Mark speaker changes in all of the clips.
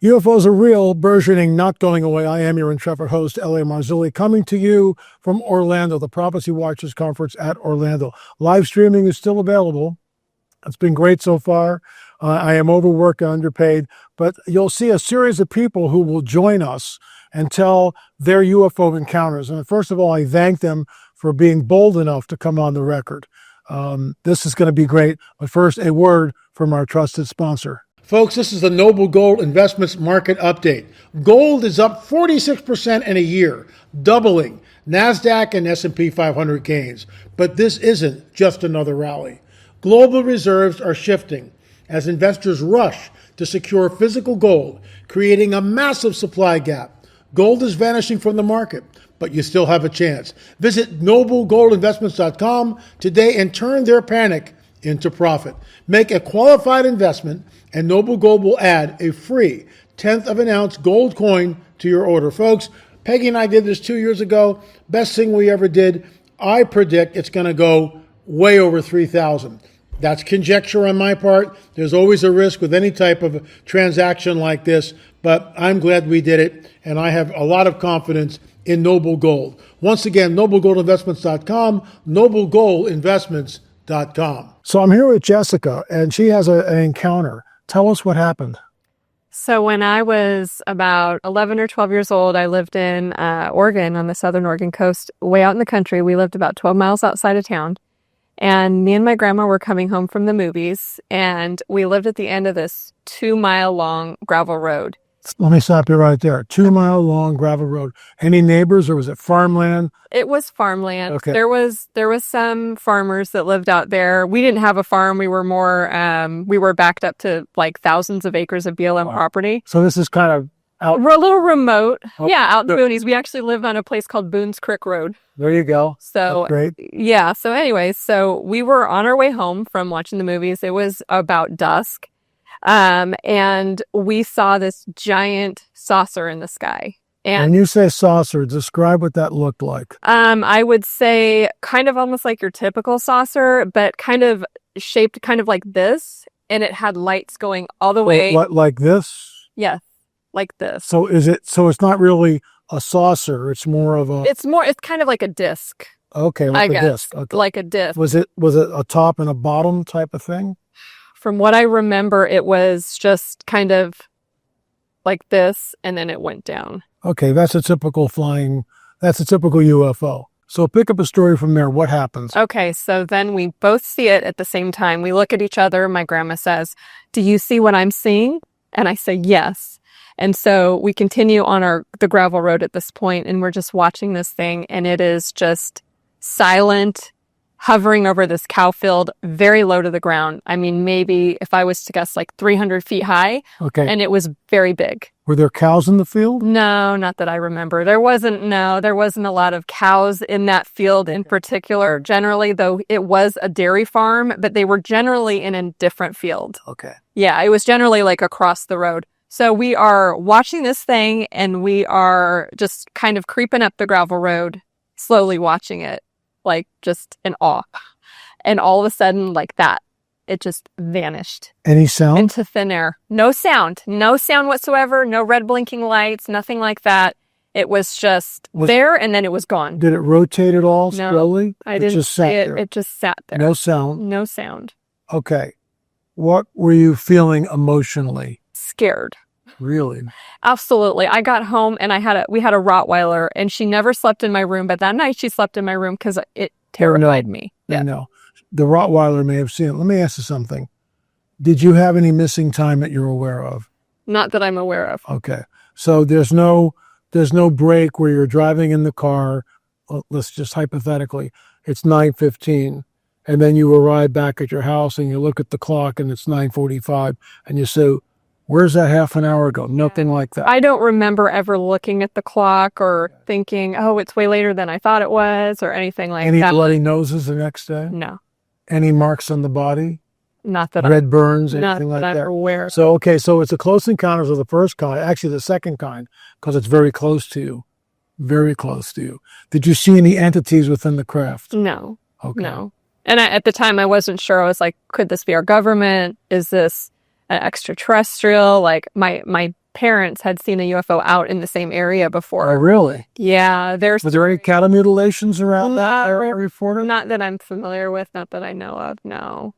Speaker 1: UFOs are real, burgeoning, not going away. I am your intrepid host, L.A. Marzulli, coming to you from Orlando, the Prophecy Watchers Conference at Orlando. Live streaming is still available. It's been great so far. I am overworked and underpaid, but you'll see a series of people who will join us and tell their UFO encounters. And first of all, I thank them for being bold enough to come on the record. This is going to be great. But first, a word from our trusted sponsor. Folks, this is the Noble Gold Investments Market Update. Gold is up 46% in a year, doubling NASDAQ and S&P 500 gains. But this isn't just another rally. Global reserves are shifting as investors rush to secure physical gold, creating a massive supply gap. Gold is vanishing from the market, but you still have a chance. Visit noblegoldinvestments.com today and turn their panic into profit. Make a qualified investment, and Noble Gold will add a free 1/10 of an ounce gold coin to your order. Folks, Peggy and I did this 2 years ago. Best thing we ever did. I predict it's going to go way over 3,000. That's conjecture on my part. There's always a risk with any type of transaction like this, but I'm glad we did it, and I have a lot of confidence in Noble Gold. Once again, noblegoldinvestments.com, noblegoldinvestments.com. So I'm here with Jessica, and she has an encounter. Tell us what happened.
Speaker 2: So when I was about 11 or 12 years old, I lived in Oregon, on the southern Oregon coast, way out in the country. We lived about 12 miles outside of town. And me and my grandma were coming home from the movies, and we lived at the end of this 2-mile long gravel road.
Speaker 1: Let me stop you right there. 2-mile long gravel road. Any neighbors, or was it farmland?
Speaker 2: It was farmland.
Speaker 1: Okay.
Speaker 2: There was some farmers that lived out there. We didn't have a farm. We were more, we were backed up to like thousands of acres of BLM property.
Speaker 1: So this is kind of out.
Speaker 2: We're a little remote.
Speaker 1: Oh,
Speaker 2: yeah, out in the
Speaker 1: good.
Speaker 2: boonies. We actually live on a place called Boone's Creek Road.
Speaker 1: There you go.
Speaker 2: So
Speaker 1: that's great.
Speaker 2: Yeah. So anyways, so we were on our way home from watching the movies. It was about dusk. And we saw this giant saucer in the sky. And
Speaker 1: when you say saucer, describe what that looked like.
Speaker 2: I would say kind of almost like your typical saucer, but kind of shaped kind of like this. And it had lights going all the way.
Speaker 1: What, like this?
Speaker 2: Yeah, like this.
Speaker 1: So it's not really a saucer. It's more of a...
Speaker 2: It's kind of like a disc.
Speaker 1: Okay, like a disc. Okay.
Speaker 2: Like a disc.
Speaker 1: Was it a top and a bottom type of thing?
Speaker 2: From what I remember, it was just kind of like this, and then it went down.
Speaker 1: Okay, that's a typical UFO. So pick up a story from there. What happens?
Speaker 2: Okay, so then we both see it at the same time. We look at each other. My grandma says, "Do you see what I'm seeing?" And I say, "Yes." And so we continue on the gravel road at this point, and we're just watching this thing, and it is just silent, hovering over this cow field, very low to the ground. I mean, maybe if I was to guess, like 300 feet high.
Speaker 1: Okay.
Speaker 2: And it was very big.
Speaker 1: Were there cows in the field?
Speaker 2: No, not that I remember. There wasn't a lot of cows in that field in particular. Generally, though, it was a dairy farm, but they were generally in a different field.
Speaker 1: Okay.
Speaker 2: Yeah, it was generally like across the road. So we are watching this thing, and we are just kind of creeping up the gravel road, slowly watching it, like just in awe. And all of a sudden, like that, it just vanished.
Speaker 1: Any sound?
Speaker 2: Into thin air. No sound whatsoever. No red blinking lights, nothing like that. It was just there, and then it was gone.
Speaker 1: Did it rotate at all slowly?
Speaker 2: I didn't
Speaker 1: just sat there.
Speaker 2: It just sat there.
Speaker 1: No sound?
Speaker 2: No sound.
Speaker 1: Okay. What were you feeling emotionally?
Speaker 2: Scared.
Speaker 1: Really?
Speaker 2: Absolutely. I got home, and we had a Rottweiler, and she never slept in my room, but that night she slept in my room because it terrified me.
Speaker 1: I know. The Rottweiler may have seen it. Let me ask you something. Did you have any missing time that you're aware of?
Speaker 2: Not that I'm aware of.
Speaker 1: Okay. So there's no break where you're driving in the car. Let's just hypothetically, it's 9:15, and then you arrive back at your house and you look at the clock and it's 9:45, and you say, "Where's that half an hour ago?" Nothing like that.
Speaker 2: I don't remember ever looking at the clock or thinking, "Oh, it's way later than I thought it was," or anything like that.
Speaker 1: Any bloody noses the next day?
Speaker 2: No.
Speaker 1: Any marks on the body?
Speaker 2: Not that
Speaker 1: Red burns, anything like that?
Speaker 2: I'm aware of.
Speaker 1: So, okay, so it's a close encounters of the first kind, actually the second kind, because it's very close to you. Very close to you. Did you see any entities within the craft?
Speaker 2: No.
Speaker 1: Okay.
Speaker 2: No. And at the time, I wasn't sure. I was like, could this be our government? Is this an extraterrestrial? Like, my parents had seen a UFO out in the same area
Speaker 1: Oh,
Speaker 2: before.
Speaker 1: really?
Speaker 2: Yeah, there's
Speaker 1: Was there any cattle mutilations around that area reported?
Speaker 2: not that I'm familiar with, not that I know of. No,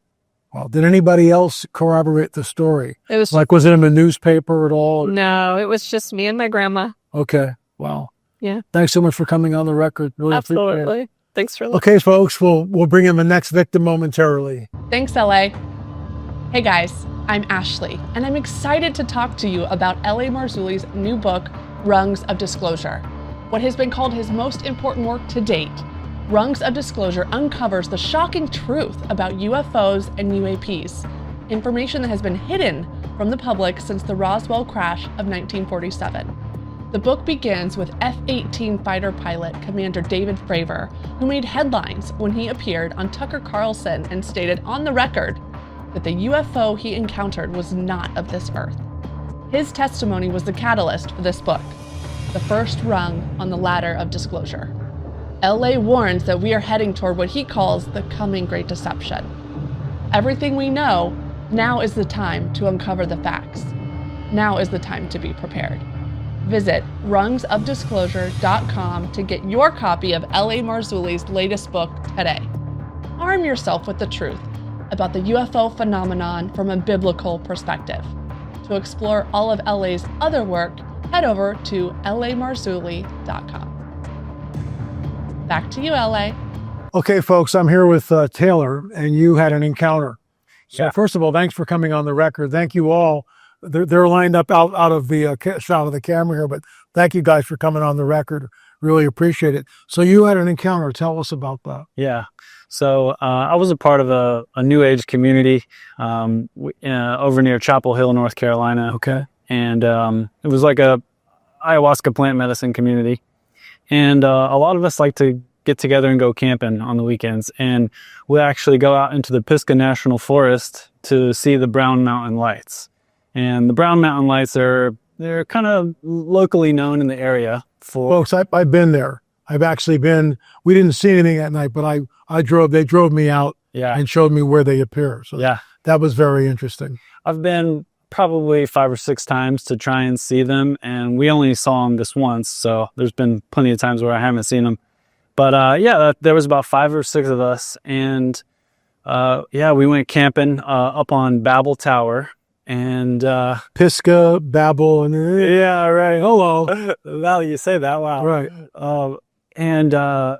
Speaker 1: Well, did anybody else corroborate the story?
Speaker 2: it was
Speaker 1: Like, was it in the newspaper at all?
Speaker 2: no, it was just me and my grandma.
Speaker 1: Okay. Wow.
Speaker 2: Yeah,
Speaker 1: Thanks so much for coming on the record. Really appreciate it.
Speaker 2: absolutely. Thanks for listening.
Speaker 1: Okay, folks, we'll bring in the next victim momentarily.
Speaker 3: Thanks, LA. Hey guys, I'm Ashley, and I'm excited to talk to you about LA Marzulli's new book, Rungs of Disclosure. What has been called his most important work to date, Rungs of Disclosure uncovers the shocking truth about UFOs and UAPs, information that has been hidden from the public since the Roswell crash of 1947. The book begins with F-18 fighter pilot Commander David Fravor, who made headlines when he appeared on Tucker Carlson and stated on the record that the UFO he encountered was not of this earth. His testimony was the catalyst for this book, the first rung on the ladder of disclosure. LA warns that we are heading toward what he calls the coming Great Deception. Everything we know, now is the time to uncover the facts. Now is the time to be prepared. Visit rungsofdisclosure.com to get your copy of L.A. Marzulli's latest book today. Arm yourself with the truth about the UFO phenomenon from a biblical perspective. To explore all of L.A.'s other work, head over to lamarzulli.com. Back to you, L.A.
Speaker 1: Okay, folks, I'm here with Taylor, and you had an encounter. So
Speaker 4: Yeah.
Speaker 1: first of all, thanks for coming on the record. Thank you all. They're lined up out of the shot of the camera here, but thank you guys for coming on the record. Really appreciate it. So you had an encounter. Tell us about that.
Speaker 4: Yeah. So I was a part of a New Age community over near Chapel Hill, North Carolina.
Speaker 1: Okay.
Speaker 4: And it was like a ayahuasca plant medicine community. And a lot of us like to get together and go camping on the weekends. And we actually go out into the Pisgah National Forest to see the Brown Mountain Lights. And the Brown Mountain Lights they're kind of locally known in the area for.
Speaker 1: Folks, I've been there. I've actually been. We didn't see anything at night, but they drove me out
Speaker 4: Yeah.
Speaker 1: and showed me where they appear. So
Speaker 4: Yeah.
Speaker 1: that was very interesting.
Speaker 4: I've been probably 5 or 6 times to try and see them, and we only saw them this once, so there's been plenty of times where I haven't seen them. But there was about 5 or 6 of us, and we went camping up on Babel Tower, and
Speaker 1: Pisgah, Babel, and
Speaker 4: yeah, right.
Speaker 1: hello.
Speaker 4: Now you say that, wow.
Speaker 1: Right.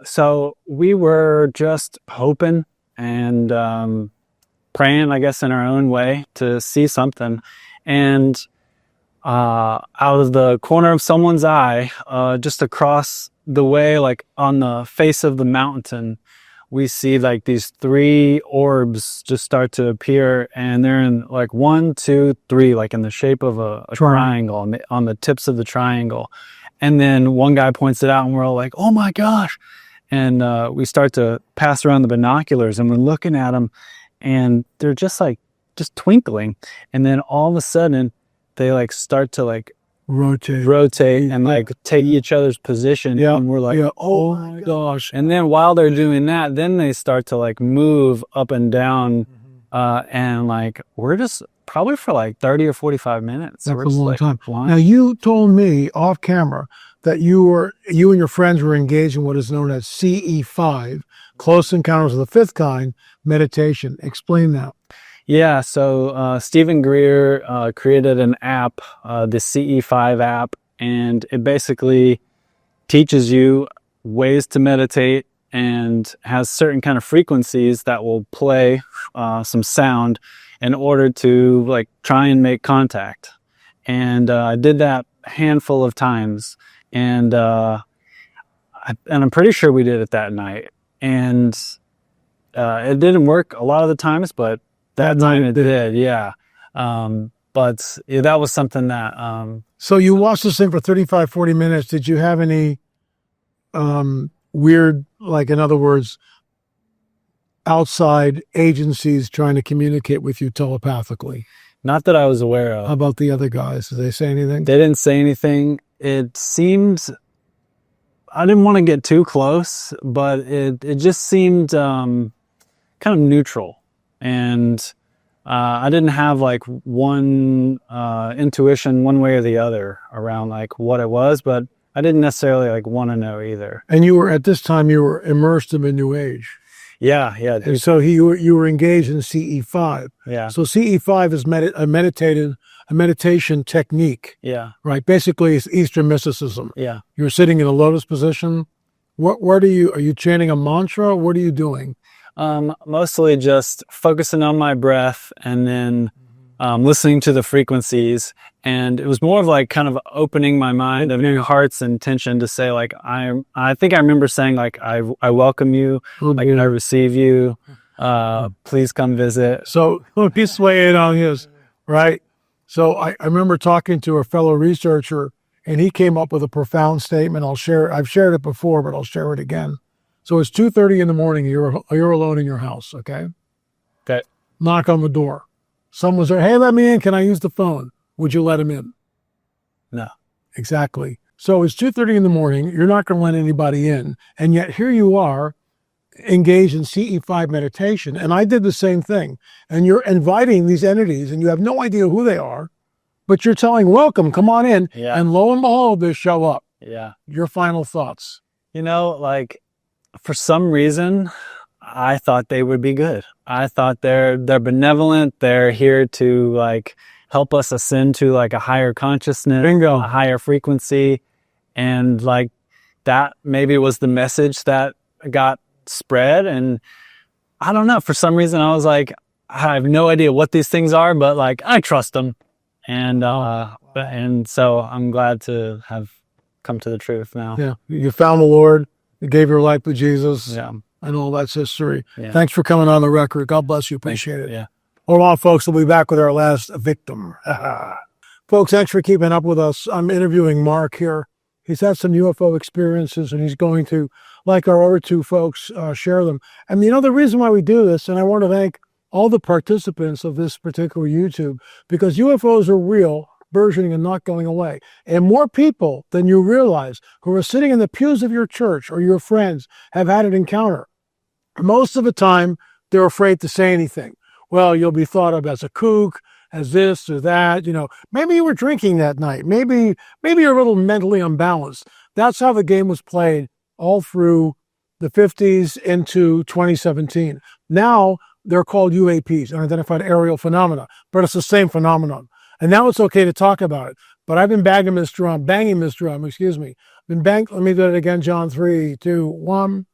Speaker 4: So we were just hoping and praying, I guess, in our own way to see something. And out of the corner of someone's eye, just across the way, like on the face of the mountain, we see like these 3 orbs just start to appear, and they're in like 1, 2, 3, like in the shape of a triangle on the tips of the triangle. And then one guy points it out, and we're all like, "Oh my gosh!" And we start to pass around the binoculars, and we're looking at them, and they're just twinkling. And then all of a sudden, they like start to like rotate and like take each other's position.
Speaker 1: Yeah.
Speaker 4: And we're like,
Speaker 1: Yeah.
Speaker 4: "Oh my gosh!" And then while they're doing that, then they start to like move up and down, and like we're just probably for like 30 or 45 minutes.
Speaker 1: That's
Speaker 4: We're
Speaker 1: a
Speaker 4: just,
Speaker 1: long
Speaker 4: like,
Speaker 1: time.
Speaker 4: flying.
Speaker 1: Now, you told me off camera that you and your friends were engaged in what is known as CE5, Close Encounters of the Fifth Kind meditation. Explain that.
Speaker 4: Yeah, so Stephen Greer created an app, the CE5 app, and it basically teaches you ways to meditate and has certain kind of frequencies that will play some sound in order to like try and make contact. And I did that a handful of times, and I'm pretty sure we did it that night. And it didn't work a lot of the times, but that time it did, yeah. But yeah, that was something that...
Speaker 1: So you watched this thing for 35, 40 minutes. Did you have any weird, like in other words, outside agencies trying to communicate with you telepathically?
Speaker 4: Not that I was aware
Speaker 1: How
Speaker 4: of.
Speaker 1: about the other guys? Did they say anything?
Speaker 4: They didn't say anything. It seemed... I didn't want to get too close, but it just seemed kind of neutral. And I didn't have like one intuition one way or the other around like what it was, but I didn't necessarily like want to know either.
Speaker 1: And you were, at this time, you were immersed in the New Age.
Speaker 4: Yeah.
Speaker 1: And so you were engaged in CE5.
Speaker 4: Yeah.
Speaker 1: So CE5 is a meditation technique,
Speaker 4: Yeah.
Speaker 1: right? Basically, it's Eastern mysticism.
Speaker 4: Yeah.
Speaker 1: You're sitting in a lotus position. Are you chanting a mantra? What are you doing?
Speaker 4: Mostly just focusing on my breath and then listening to the frequencies. And it was more of like kind of opening my mind, opening heart's intention to say like, I think I remember saying like, I welcome you, like I receive you, please come visit.
Speaker 1: So let me sway it on his, right? So I remember talking to a fellow researcher, and he came up with a profound statement. I've shared it before, but I'll share it again. So it's 2:30 in the morning. You're alone in your house. Okay.
Speaker 4: Okay.
Speaker 1: Knock on the door. Someone's there. Hey, let me in. Can I use the phone? Would you let him in?
Speaker 4: No.
Speaker 1: Exactly. So it's 2:30 in the morning. You're not going to let anybody in. And yet here you are engaged in CE5 meditation. And I did the same thing. And you're inviting these entities and you have no idea who they are, but you're telling, welcome, come on in.
Speaker 4: Yeah.
Speaker 1: And lo and behold, they show up.
Speaker 4: Yeah.
Speaker 1: Your final thoughts.
Speaker 4: You know, like for some reason, I thought they would be good. I thought they're benevolent. They're here to like help us ascend to like a higher consciousness,
Speaker 1: Bingo.
Speaker 4: a higher frequency. And like that maybe was the message that got spread. And I don't know, for some reason I was like, I have no idea what these things are, but like I trust them. And so I'm glad to have come to the truth now.
Speaker 1: Yeah. You found the Lord. You gave your life to Jesus.
Speaker 4: Yeah.
Speaker 1: And all that's history.
Speaker 4: Yeah.
Speaker 1: Thanks for coming on the record. God bless you. Appreciate it.
Speaker 4: Yeah.
Speaker 1: Hold on, folks. We'll be back with our last victim. Folks, thanks for keeping up with us. I'm interviewing Mark here. He's had some UFO experiences, and he's going to, like our other two folks, share them. And you know, the reason why we do this, and I want to thank all the participants of this particular YouTube, because UFOs are real, burgeoning and not going away. And more people than you realize who are sitting in the pews of your church or your friends have had an encounter. Most of the time, they're afraid to say anything. Well, you'll be thought of as a kook, as this or that. You know, maybe you were drinking that night. Maybe you're a little mentally unbalanced. That's how the game was played all through the 50s into 2017. Now they're called UAPs, unidentified aerial phenomena, but it's the same phenomenon. And now it's okay to talk about it. But I've been banging this drum, excuse me. Let me do it again, John, 3, 2, 1.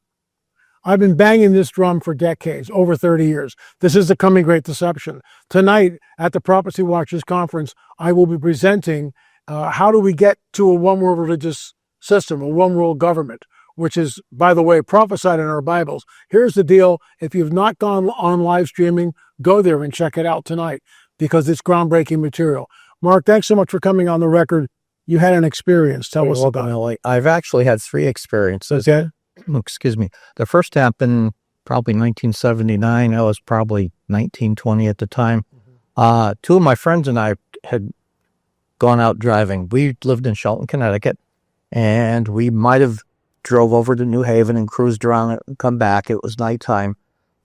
Speaker 1: I've been banging this drum for decades, over 30 years. This is the coming great deception. Tonight at the Prophecy Watchers Conference, I will be presenting how do we get to a one-world religious system, a one-world government, which is, by the way, prophesied in our Bibles. Here's the deal. If you've not gone on live streaming, go there and check it out tonight because it's groundbreaking material. Mark, thanks so much for coming on the record. You had an experience. Tell us about it.
Speaker 5: I've actually had 3 experiences.
Speaker 1: Okay.
Speaker 5: Excuse me. The first happened probably 1979. I was probably 19, 20 at the time. 2 of my friends and I had gone out driving. We lived in Shelton, Connecticut, and we might have drove over to New Haven and cruised around and come back. It was nighttime.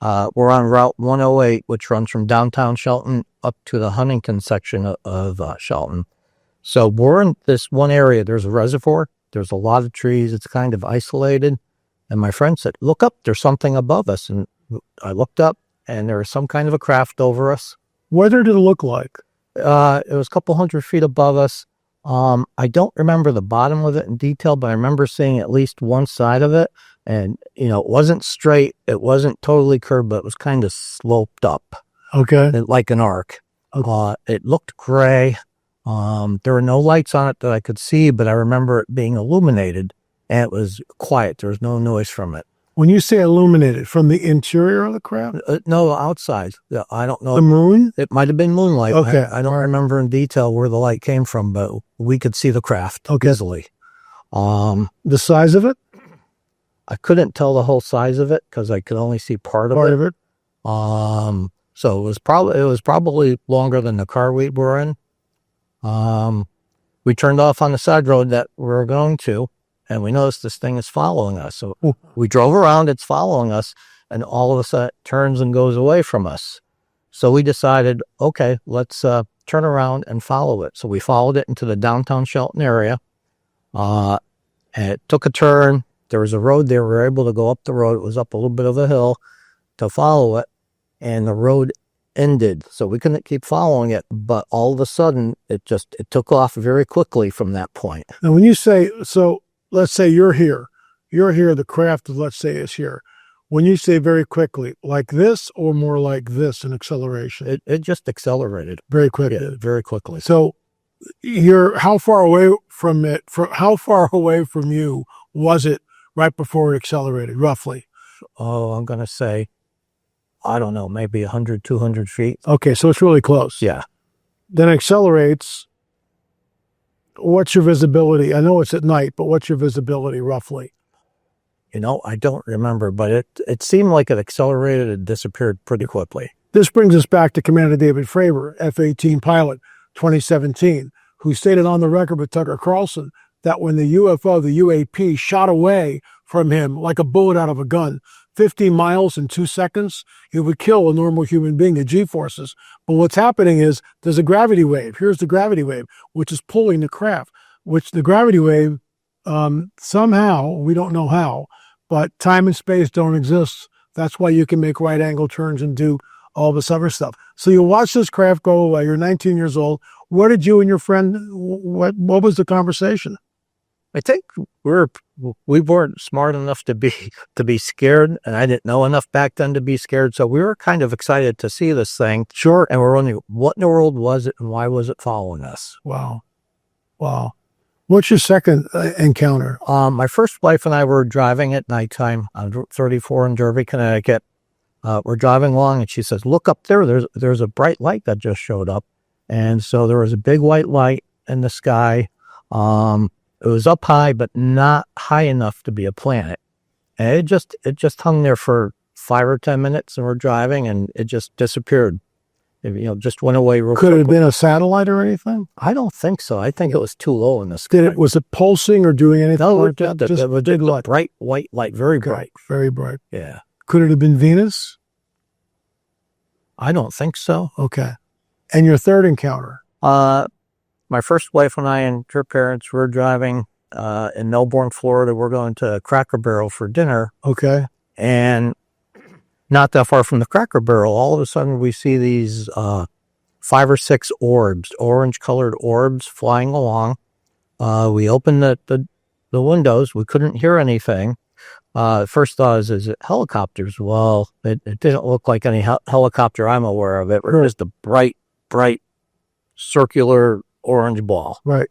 Speaker 5: We're on Route 108, which runs from downtown Shelton up to the Huntington section of Shelton. So we're in this one area. There's a reservoir. There's a lot of trees. It's kind of isolated. And my friend said, look up, there's something above us. And I looked up and there was some kind of a craft over us.
Speaker 1: What did it look like?
Speaker 5: It was a couple 100 feet above us. I don't remember the bottom of it in detail, but I remember seeing at least one side of it. And, you know, it wasn't straight. It wasn't totally curved, but it was kind of sloped up.
Speaker 1: Okay.
Speaker 5: Like an arc. It looked gray. There were no lights on it that I could see, but I remember it being illuminated. And it was quiet. There was no noise from it.
Speaker 1: When you say illuminated, from the interior of the craft?
Speaker 5: No, outside. I don't know.
Speaker 1: The moon?
Speaker 5: It might have been moonlight.
Speaker 1: Okay.
Speaker 5: I don't remember in detail where the light came from, but we could see the craft easily.
Speaker 1: The size of it?
Speaker 5: I couldn't tell the whole size of it because I could only see part of it. So it was probably longer than the car we were in. We turned off on the side road that we were going to. And we noticed this thing is following us. So we drove around, it's following us, and all of a sudden it turns and goes away from us. So we decided, okay, let's turn around and follow it. So we followed it into the downtown Shelton area. And it took a turn. There was a road there. We were able to go up the road. It was up a little bit of a hill to follow it. And the road ended. So we couldn't keep following it. But all of a sudden, it took off very quickly from that point.
Speaker 1: Now, when you say, so let's say you're here, the craft, let's say, is here. When you say very quickly, like this or more like this in acceleration?
Speaker 5: It just accelerated.
Speaker 1: Very quickly.
Speaker 5: Yeah, very quickly.
Speaker 1: So how far away from it, how far away from you was it right before it accelerated, roughly?
Speaker 5: Oh, I'm going to say, I don't know, maybe 100, 200 feet.
Speaker 1: Okay, so it's really close.
Speaker 5: Yeah.
Speaker 1: Then it accelerates. What's your visibility? I know it's at night, but what's your visibility roughly?
Speaker 5: I don't remember, but it seemed like it accelerated and disappeared pretty quickly.
Speaker 1: This brings us back to Commander David Fravor, F-18 pilot, 2017, who stated on the record with Tucker Carlson that when the UFO, the UAP, shot away from him like a bullet out of a gun, 50 miles in 2 seconds, it would kill a normal human being, the G-forces. But what's happening is there's a gravity wave. Here's the gravity wave, which is pulling the craft, which the gravity wave, somehow, we don't know how, but time and space don't exist. That's why you can make right angle turns and do all this other stuff. So you watch this craft go away. You're 19 years old. What did you and your friend, what was the conversation?
Speaker 5: I think we weren't smart enough to be scared, and I didn't know enough back then to be scared. So we were kind of excited to see this thing.
Speaker 1: Sure.
Speaker 5: And we're wondering, what in the world was it, and why was it following us?
Speaker 1: Wow. What's your second encounter?
Speaker 5: My first wife and I were driving at nighttime on Route 34 in Derby, Connecticut. We're driving along, and she says, "Look up there. There's a bright light that just showed up." And so there was a big white light in the sky. It was up high, but not high enough to be a planet. And it just hung there for 5 or 10 minutes, and we're driving, and it just disappeared. It, just went away real
Speaker 1: Could it have
Speaker 5: quickly.
Speaker 1: been a satellite or anything?
Speaker 5: I don't think so. I think it was too low in the sky.
Speaker 1: Was it pulsing or doing anything?
Speaker 5: No,
Speaker 1: like
Speaker 5: it
Speaker 1: that? Just
Speaker 5: was
Speaker 1: big light.
Speaker 5: bright white light, very
Speaker 1: Okay,
Speaker 5: bright.
Speaker 1: very bright.
Speaker 5: Yeah.
Speaker 1: Could it have been Venus?
Speaker 5: I don't think so.
Speaker 1: Okay. And your third encounter?
Speaker 5: My first wife and I and her parents were driving in Melbourne, Florida. We're going to Cracker Barrel for dinner.
Speaker 1: Okay.
Speaker 5: And not that far from the Cracker Barrel, all of a sudden we see these 5 or 6 orbs, orange-colored orbs flying along. We opened the windows. We couldn't hear anything. First thought is it helicopters? Well, it didn't look like any helicopter I'm aware of. It was just a bright, circular orange ball.
Speaker 1: Right.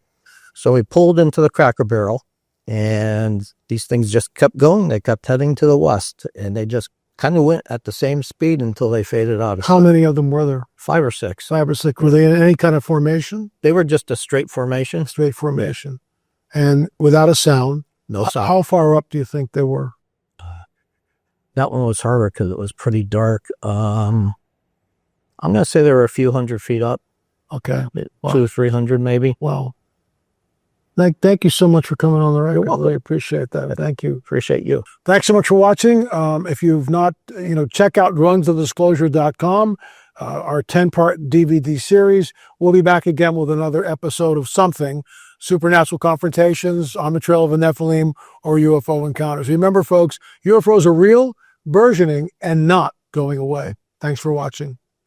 Speaker 5: So we pulled into the Cracker Barrel, and these things just kept going. They kept heading to the west, and they just kind of went at the same speed until they faded out.
Speaker 1: How many of them were there?
Speaker 5: 5 or 6.
Speaker 1: 5 or 6. Were they in any kind of formation?
Speaker 5: They were just a straight formation.
Speaker 1: Straight formation. And without a sound?
Speaker 5: No sound.
Speaker 1: How far up do you think they were?
Speaker 5: That one was harder because it was pretty dark. I'm going to say they were a few hundred feet up.
Speaker 1: Okay.
Speaker 5: 200, 300 maybe.
Speaker 1: Wow. Thank you so much for coming on the record.
Speaker 5: You're welcome.
Speaker 1: Really appreciate that. Thank you.
Speaker 5: Appreciate you.
Speaker 1: Thanks so much for watching. If you've not, check out runsofdisclosure.com, our 10-part DVD series. We'll be back again with another episode of something, supernatural confrontations, on the trail of a Nephilim, or UFO encounters. Remember, folks, UFOs are real, burgeoning, and not going away. Thanks for watching.